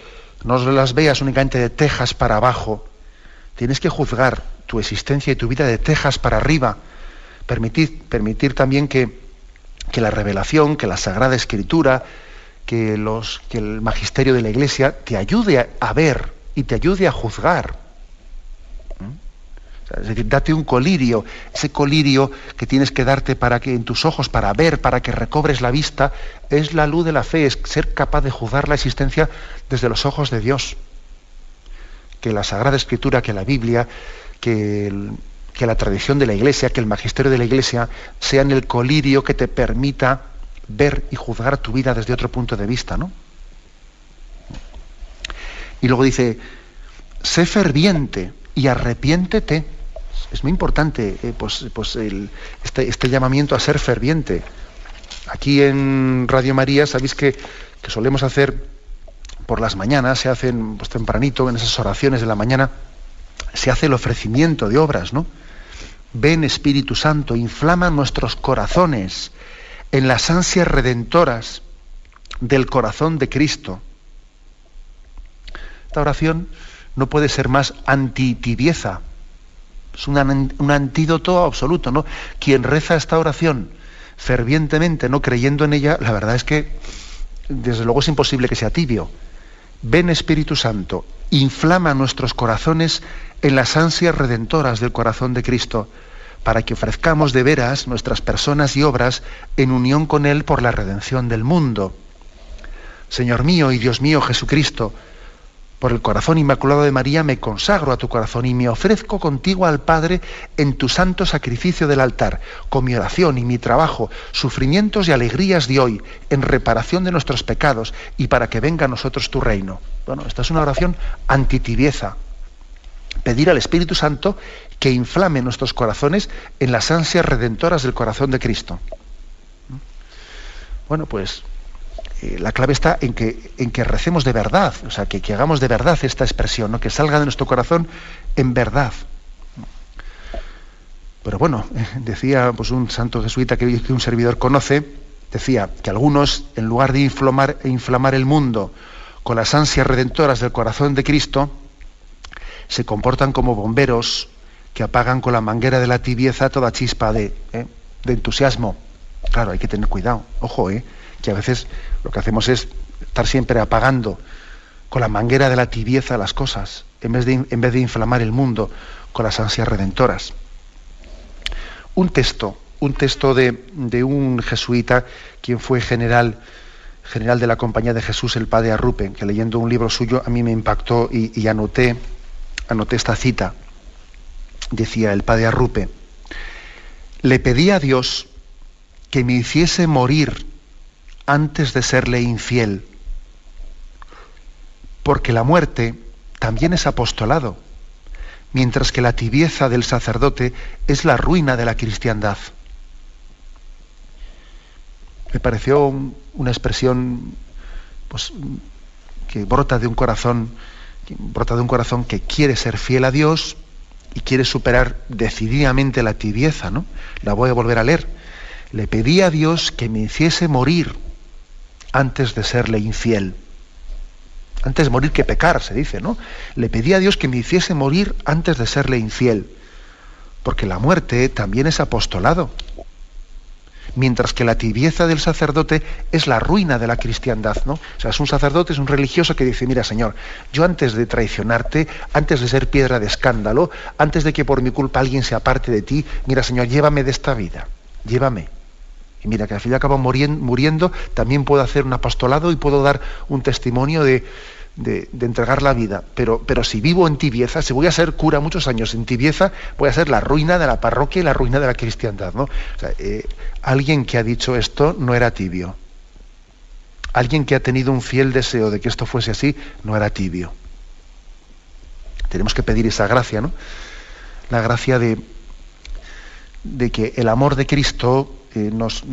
no las veas únicamente de tejas para abajo. Tienes que juzgar tu existencia y tu vida de tejas para arriba. Permitir también que la revelación, que la Sagrada Escritura, que el magisterio de la Iglesia te ayude a ver y te ayude a juzgar. O sea, es decir, date un colirio, ese colirio que tienes que darte para que en tus ojos, para ver, para que recobres la vista, es la luz de la fe, es ser capaz de juzgar la existencia desde los ojos de Dios. Que la Sagrada Escritura, que la Biblia, que la tradición de la Iglesia, que el magisterio de la Iglesia sean el colirio que te permita ver y juzgar tu vida desde otro punto de vista, ¿no? Y luego dice, sé ferviente y arrepiéntete. Es muy importante este llamamiento a ser ferviente. Aquí en Radio María sabéis que solemos hacer por las mañanas, se hacen pues, tempranito, en esas oraciones de la mañana, se hace el ofrecimiento de obras, ¿no? Ven Espíritu Santo, inflama nuestros corazones en las ansias redentoras del corazón de Cristo. Esta oración no puede ser más antitibieza. Es un antídoto absoluto, ¿no? Quien reza esta oración fervientemente, no creyendo en ella, la verdad es que desde luego es imposible que sea tibio. Ven Espíritu Santo, inflama nuestros corazones en las ansias redentoras del corazón de Cristo, para que ofrezcamos de veras nuestras personas y obras en unión con Él por la redención del mundo. Señor mío y Dios mío Jesucristo, por el corazón inmaculado de María me consagro a tu corazón y me ofrezco contigo al Padre en tu santo sacrificio del altar, con mi oración y mi trabajo, sufrimientos y alegrías de hoy, en reparación de nuestros pecados y para que venga a nosotros tu reino. Bueno, esta es una oración antitibieza. Pedir al Espíritu Santo que inflame nuestros corazones en las ansias redentoras del corazón de Cristo. Bueno, pues la clave está en que recemos de verdad, o sea, que hagamos de verdad esta expresión, ¿no? Que salga de nuestro corazón en verdad. Pero bueno, decía pues, un santo jesuita que un servidor conoce, decía que algunos, en lugar de inflamar el mundo con las ansias redentoras del corazón de Cristo, se comportan como bomberos que apagan con la manguera de la tibieza toda chispa de entusiasmo. Claro, hay que tener cuidado, ojo, que a veces lo que hacemos es estar siempre apagando con la manguera de la tibieza las cosas, en vez de inflamar el mundo con las ansias redentoras. Un texto de un jesuita, quien fue general de la Compañía de Jesús, el padre Arrupe, que leyendo un libro suyo a mí me impactó y anoté esta cita. Decía el padre Arrupe: le pedí a Dios que me hiciese morir antes de serle infiel, porque la muerte también es apostolado, mientras que la tibieza del sacerdote es la ruina de la cristiandad. Me pareció una expresión pues, que brota de un corazón que quiere ser fiel a Dios y quiere superar decididamente la tibieza, ¿no? La voy a volver a leer. Le pedí a Dios que me hiciese morir antes de serle infiel. Antes de morir que pecar, se dice, ¿no? Le pedí a Dios que me hiciese morir antes de serle infiel. Porque la muerte también es apostolado. Mientras que la tibieza del sacerdote es la ruina de la cristiandad, ¿no? O sea, es un sacerdote, es un religioso que dice, mira, Señor, yo antes de traicionarte, antes de ser piedra de escándalo, antes de que por mi culpa alguien se aparte de ti, mira, Señor, llévame de esta vida, llévame. Y mira, que al fin y al cabo muriendo también puedo hacer un apostolado y puedo dar un testimonio de entregar la vida. Pero si vivo en tibieza, si voy a ser cura muchos años en tibieza, voy a ser la ruina de la parroquia y la ruina de la cristiandad, ¿no? O sea, alguien que ha dicho esto no era tibio. Alguien que ha tenido un fiel deseo de que esto fuese así, no era tibio. Tenemos que pedir esa gracia, ¿no? La gracia de que el amor de Cristo nos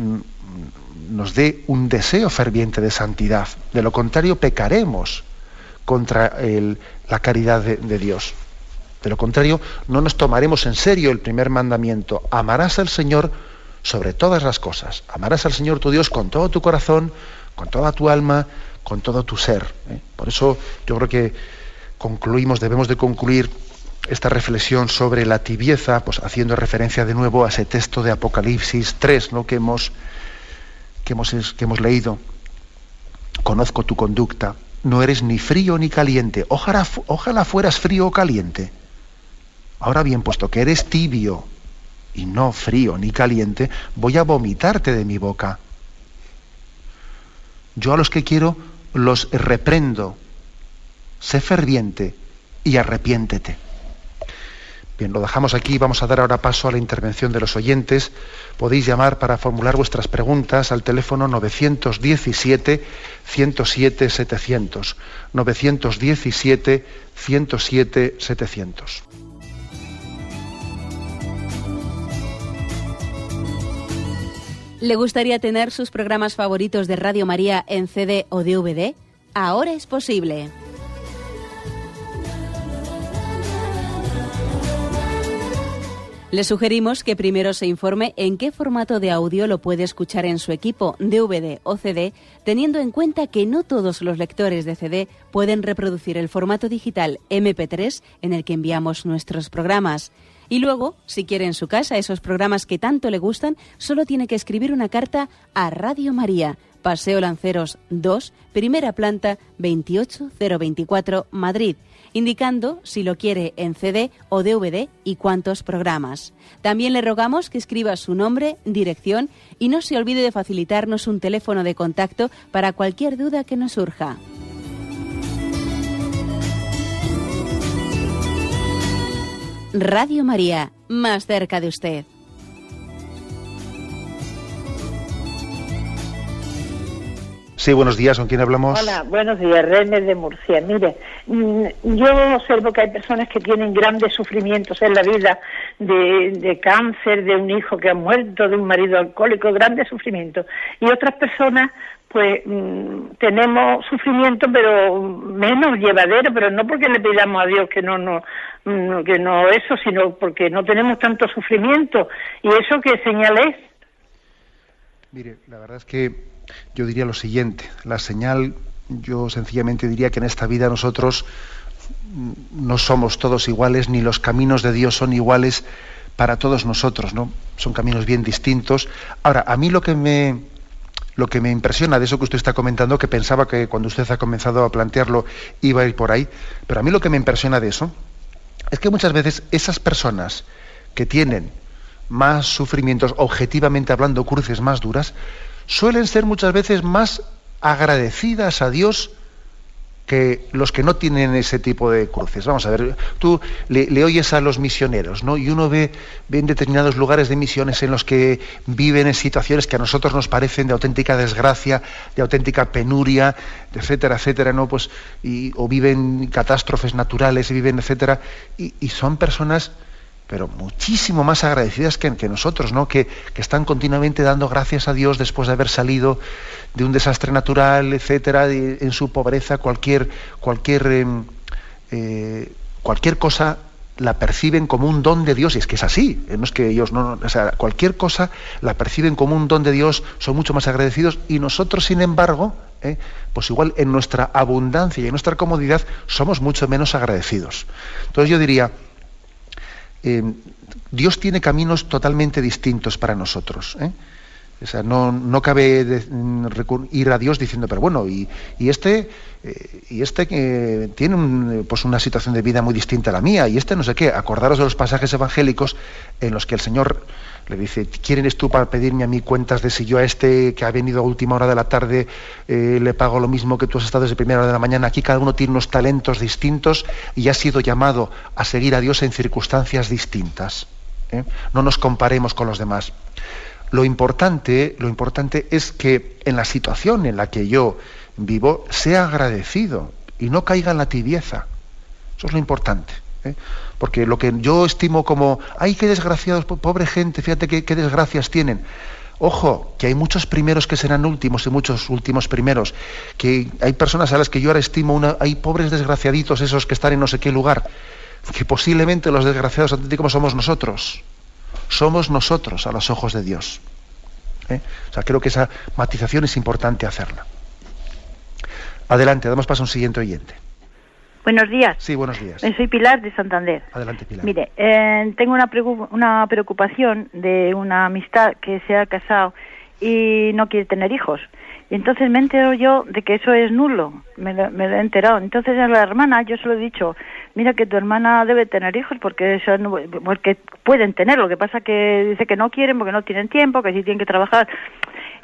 dé un deseo ferviente de santidad. De lo contrario, pecaremos contra la caridad de Dios. De lo contrario, no nos tomaremos en serio el primer mandamiento. Amarás al Señor sobre todas las cosas. Amarás al Señor tu Dios con todo tu corazón, con toda tu alma, con todo tu ser. Por eso yo creo que debemos de concluir esta reflexión sobre la tibieza, pues haciendo referencia de nuevo a ese texto de Apocalipsis 3, ¿no? que hemos leído. Conozco tu conducta, no eres ni frío ni caliente. Ojalá fueras frío o caliente. Ahora bien, puesto que eres tibio y no frío ni caliente, voy a vomitarte de mi boca. Yo a los que quiero los reprendo. Sé ferviente y arrepiéntete. Bien, lo dejamos aquí. Vamos a dar ahora paso a la intervención de los oyentes. Podéis llamar para formular vuestras preguntas al teléfono 917-107-700. 917-107-700. ¿Le gustaría tener sus programas favoritos de Radio María en CD o DVD? Ahora es posible. Le sugerimos que primero se informe en qué formato de audio lo puede escuchar en su equipo, DVD o CD, teniendo en cuenta que no todos los lectores de CD pueden reproducir el formato digital MP3 en el que enviamos nuestros programas. Y luego, si quiere en su casa esos programas que tanto le gustan, solo tiene que escribir una carta a Radio María, Paseo Lanceros 2, primera planta, 28024, Madrid, indicando si lo quiere en CD o DVD y cuántos programas. También le rogamos que escriba su nombre, dirección y no se olvide de facilitarnos un teléfono de contacto para cualquier duda que nos surja. Radio María, más cerca de usted. Sí, buenos días, ¿con quién hablamos? Hola, buenos días, René de Murcia. Mire, yo observo que hay personas que tienen grandes sufrimientos en la vida, de cáncer, de un hijo que ha muerto, de un marido alcohólico, grandes sufrimientos. Y otras personas, pues, tenemos sufrimiento, pero menos llevadero, pero no porque le pidamos a Dios que no eso, sino porque no tenemos tanto sufrimiento. ¿Y eso qué señal es? Mire, la verdad es que yo diría lo siguiente, la señal, yo sencillamente diría que en esta vida nosotros no somos todos iguales, ni los caminos de Dios son iguales para todos nosotros, ¿no? Son caminos bien distintos. Ahora, a mí lo que me impresiona de eso que usted está comentando, que pensaba que cuando usted ha comenzado a plantearlo iba a ir por ahí, pero a mí lo que me impresiona de eso es que muchas veces esas personas que tienen más sufrimientos, objetivamente hablando, cruces más duras, suelen ser muchas veces más agradecidas a Dios que los que no tienen ese tipo de cruces. Vamos a ver, tú le oyes a los misioneros, ¿no? Y uno ve en determinados lugares de misiones en los que viven en situaciones que a nosotros nos parecen de auténtica desgracia, de auténtica penuria, etcétera, etcétera, ¿no? Pues, o viven catástrofes naturales, viven, etcétera, y son personas pero muchísimo más agradecidas que nosotros, ¿no? Que están continuamente dando gracias a Dios después de haber salido de un desastre natural, etcétera, en su pobreza, cualquier cosa la perciben como un don de Dios, y es que es así, no es que ellos no, o sea, cualquier cosa la perciben como un don de Dios, son mucho más agradecidos, y nosotros, sin embargo, pues igual en nuestra abundancia y en nuestra comodidad somos mucho menos agradecidos. Entonces yo diría, Dios tiene caminos totalmente distintos para nosotros, O sea, no cabe ir a Dios diciendo, pero bueno, y este tiene pues una situación de vida muy distinta a la mía, y este no sé qué. Acordaros de los pasajes evangélicos en los que el Señor le dice, ¿quién eres tú para pedirme a mí cuentas de si yo a este que ha venido a última hora de la tarde le pago lo mismo que tú has estado desde primera hora de la mañana? Aquí cada uno tiene unos talentos distintos y ha sido llamado a seguir a Dios en circunstancias distintas. No nos comparemos con los demás. Lo importante es que en la situación en la que yo vivo sea agradecido y no caiga en la tibieza. Eso es lo importante. Porque lo que yo estimo como, ¡ay, qué desgraciados, pobre gente, fíjate qué desgracias tienen! Ojo, que hay muchos primeros que serán últimos y muchos últimos primeros. Que hay personas a las que yo ahora estimo, hay pobres desgraciaditos esos que están en no sé qué lugar, que posiblemente los desgraciados auténticos somos nosotros. Somos nosotros a los ojos de Dios. O sea, creo que esa matización es importante hacerla. Adelante, damos paso a un siguiente oyente. Buenos días. Sí, buenos días. Soy Pilar de Santander. Adelante, Pilar. Mire, tengo una preocupación de una amistad que se ha casado y no quiere tener hijos. Y entonces me entero yo de que eso es nulo, me lo he enterado. Entonces a la hermana yo se lo he dicho, mira que tu hermana debe tener hijos porque pueden tener, lo que pasa que dice que no quieren porque no tienen tiempo, que sí tienen que trabajar.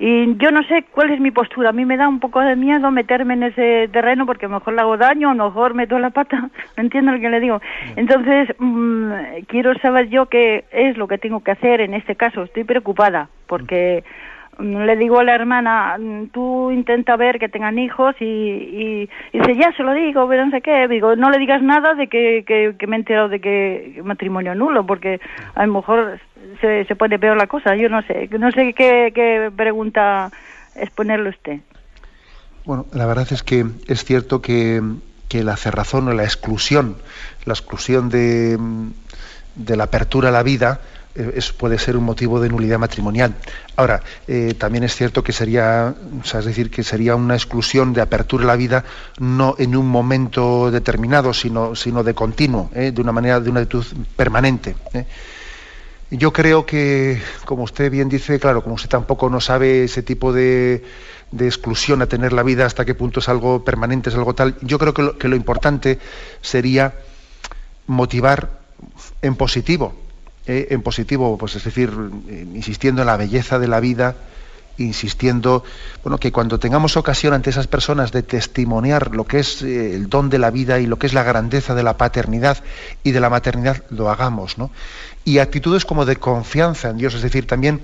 Y yo no sé cuál es mi postura, a mí me da un poco de miedo meterme en ese terreno porque a lo mejor le hago daño, a lo mejor meto la pata, ¿me entiendo lo que le digo? Entonces quiero saber yo qué es lo que tengo que hacer en este caso, estoy preocupada porque... Le digo a la hermana, tú intenta ver que tengan hijos y dice, ya se lo digo, pero no sé qué. Digo, no le digas nada de que me he enterado de que matrimonio nulo, porque a lo mejor se pone peor la cosa. Yo no sé qué pregunta exponerle usted. Bueno, la verdad es que es cierto que la cerrazón o la exclusión de la apertura a la vida puede ser un motivo de nulidad matrimonial. Ahora, también es cierto que sería una exclusión de apertura a la vida no en un momento determinado, sino de continuo, de una actitud permanente. Yo creo que, como usted bien dice, claro, como usted tampoco no sabe ese tipo de exclusión a tener la vida, hasta qué punto es algo permanente, es algo tal, yo creo que lo importante sería motivar en positivo, pues es decir, insistiendo en la belleza de la vida, insistiendo, que cuando tengamos ocasión ante esas personas de testimoniar lo que es el don de la vida y lo que es la grandeza de la paternidad y de la maternidad, lo hagamos, ¿no? Y actitudes como de confianza en Dios, es decir, también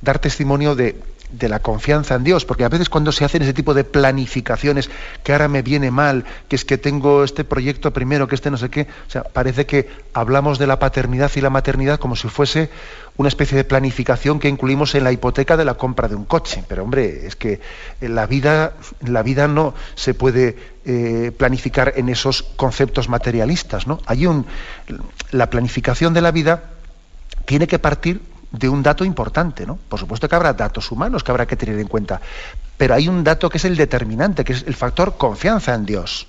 dar testimonio de la confianza en Dios, porque a veces cuando se hacen ese tipo de planificaciones, que ahora me viene mal, que es que tengo este proyecto primero, que no sé qué, o sea, parece que hablamos de la paternidad y la maternidad como si fuese una especie de planificación que incluimos en la hipoteca de la compra de un coche. Pero hombre, es que la vida no se puede planificar en esos conceptos materialistas, ¿no? La planificación de la vida tiene que partir de un dato importante, ¿no? Por supuesto que habrá datos humanos que habrá que tener en cuenta, pero hay un dato que es el determinante, que es el factor confianza en Dios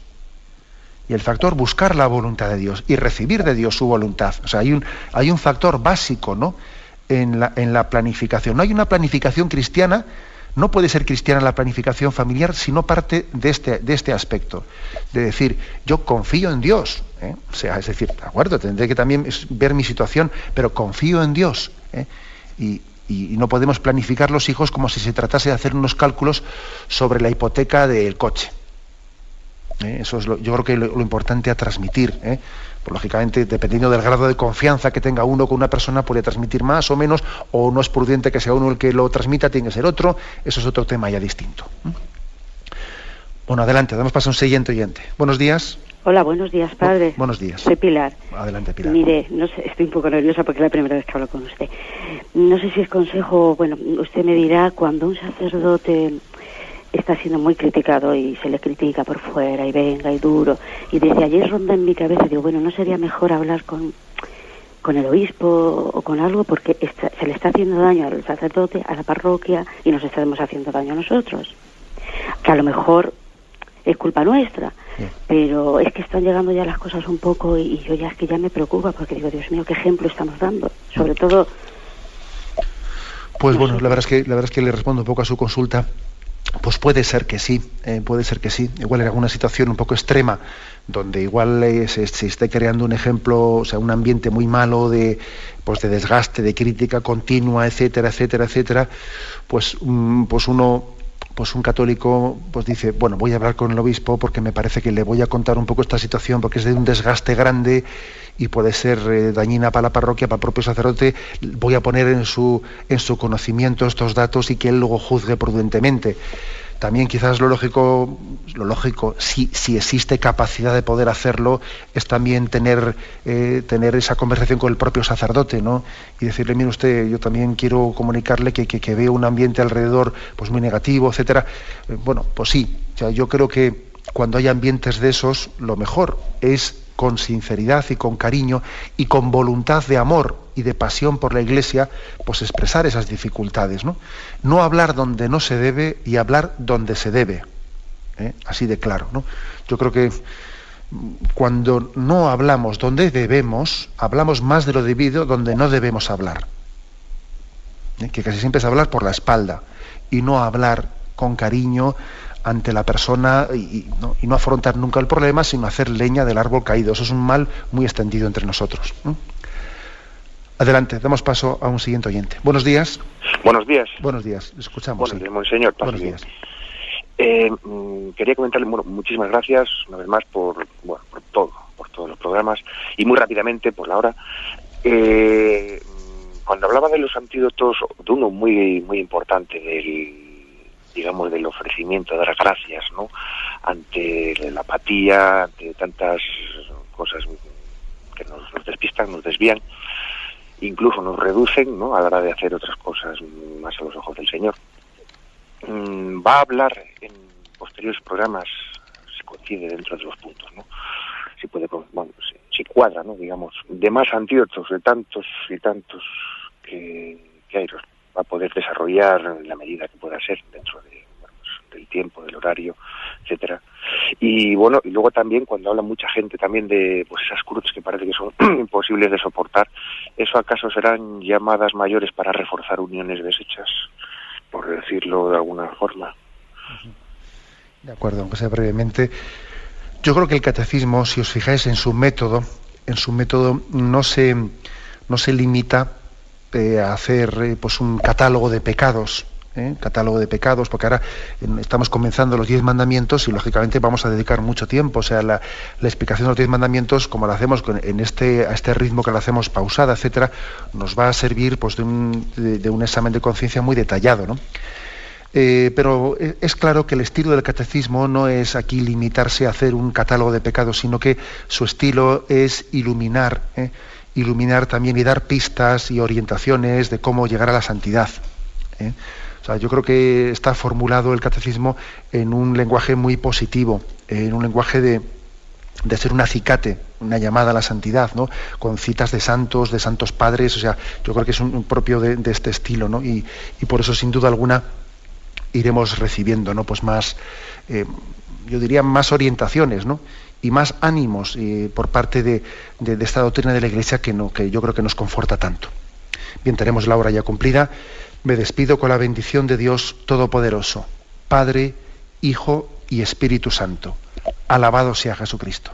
y el factor buscar la voluntad de Dios y recibir de Dios su voluntad. O sea, hay un factor básico, ¿no?, en la planificación. No hay una planificación cristiana, no puede ser cristiana la planificación familiar si no parte de este aspecto, de decir, yo confío en Dios, o sea, es decir, de acuerdo, tendré que también ver mi situación, pero confío en Dios, y no podemos planificar los hijos como si se tratase de hacer unos cálculos sobre la hipoteca del coche. Eso es yo creo que lo importante a transmitir. Pues, lógicamente, dependiendo del grado de confianza que tenga uno con una persona, puede transmitir más o menos, o no es prudente que sea uno el que lo transmita, tiene que ser otro. Eso es otro tema ya distinto. Bueno, adelante, damos paso a un siguiente oyente. Buenos días. Hola, buenos días, padre. Buenos días. Soy Pilar. Adelante, Pilar. Mire, no sé, estoy un poco nerviosa porque es la primera vez que hablo con usted. No sé si es consejo, bueno, usted me dirá, cuando un sacerdote está siendo muy criticado y se le critica por fuera y venga y duro. Y desde ayer ronda en mi cabeza, digo, bueno, ¿no sería mejor hablar con el obispo o con algo? Porque se le está haciendo daño al sacerdote, a la parroquia, y nos estamos haciendo daño a nosotros. Que a lo mejor es culpa nuestra, pero es que están llegando ya las cosas un poco y yo ya es que ya me preocupa, porque digo, Dios mío, qué ejemplo estamos dando. Sobre todo... Pues bueno, la verdad es que le respondo un poco a su consulta. Pues puede ser que sí. Igual en alguna situación un poco extrema, donde igual se esté creando un ejemplo, o sea, un ambiente muy malo de desgaste, de crítica continua, etcétera, pues un católico pues dice, bueno, voy a hablar con el obispo porque me parece que le voy a contar un poco esta situación, porque es de un desgaste grande y puede ser dañina para la parroquia, para el propio sacerdote. Voy a poner en su conocimiento estos datos y que él luego juzgue prudentemente. También quizás lo lógico, si existe capacidad de poder hacerlo, es también tener esa conversación con el propio sacerdote, ¿no? Y decirle, mire usted, yo también quiero comunicarle que veo un ambiente alrededor pues muy negativo, etcétera. Bueno, pues sí, o sea, yo creo que cuando hay ambientes de esos, lo mejor es con sinceridad y con cariño y con voluntad de amor y de pasión por la Iglesia, pues expresar esas dificultades, ¿no? No hablar donde no se debe y hablar donde se debe, así de claro, ¿no? Yo creo que cuando no hablamos donde debemos, hablamos más de lo debido donde no debemos hablar, que casi siempre es hablar por la espalda y no hablar con cariño ante la persona y no afrontar nunca el problema, sino hacer leña del árbol caído. Eso es un mal muy extendido entre nosotros. Adelante, damos paso a un siguiente oyente. Buenos días. Buenos días. Buenos días, escuchamos. Buenos días, monseñor. Buenos días. Quería comentarle, muchísimas gracias, una vez más, por todos los programas, y muy rápidamente, por la hora. Cuando hablaba de los antídotos, de uno muy, muy importante, del ofrecimiento de las gracias, ¿no?, ante la apatía, ante tantas cosas que nos despistan, nos desvían, incluso nos reducen, ¿no?, a la hora de hacer otras cosas más a los ojos del Señor. Va a hablar en posteriores programas, se coincide dentro de los puntos, ¿no?, si puede, si cuadra, ¿no?, digamos, de más antídotos, de tantos y tantos que hay, va a poder desarrollar en la medida que pueda ser dentro del tiempo, del horario, etcétera. Y bueno, y luego también cuando habla mucha gente también de pues esas cruces que parece que son imposibles de soportar, ¿eso acaso serán llamadas mayores para reforzar uniones deshechas, por decirlo de alguna forma? De acuerdo, aunque sea brevemente. Yo creo que el catecismo, si os fijáis en su método no se limita a hacer pues un catálogo de pecados, porque ahora estamos comenzando los 10 mandamientos y lógicamente vamos a dedicar mucho tiempo, o sea, la explicación de los 10 mandamientos, como lo hacemos a este ritmo que lo hacemos pausada, etcétera, nos va a servir pues de un examen de conciencia muy detallado, ¿no? Pero es claro que el estilo del catecismo no es aquí limitarse a hacer un catálogo de pecados, sino que su estilo es iluminar también y dar pistas y orientaciones de cómo llegar a la santidad. O sea, yo creo que está formulado el catecismo en un lenguaje muy positivo, en un lenguaje de ser un acicate, una llamada a la santidad, ¿no?, con citas de santos padres. O sea, yo creo que es un propio de este estilo, ¿no? Y por eso, sin duda alguna, iremos recibiendo, ¿no?, pues más, yo diría, más orientaciones, ¿no?, y más ánimos por parte de esta doctrina de la Iglesia que yo creo que nos conforta tanto. Bien, tenemos la hora ya cumplida. Me despido con la bendición de Dios Todopoderoso, Padre, Hijo y Espíritu Santo. Alabado sea Jesucristo.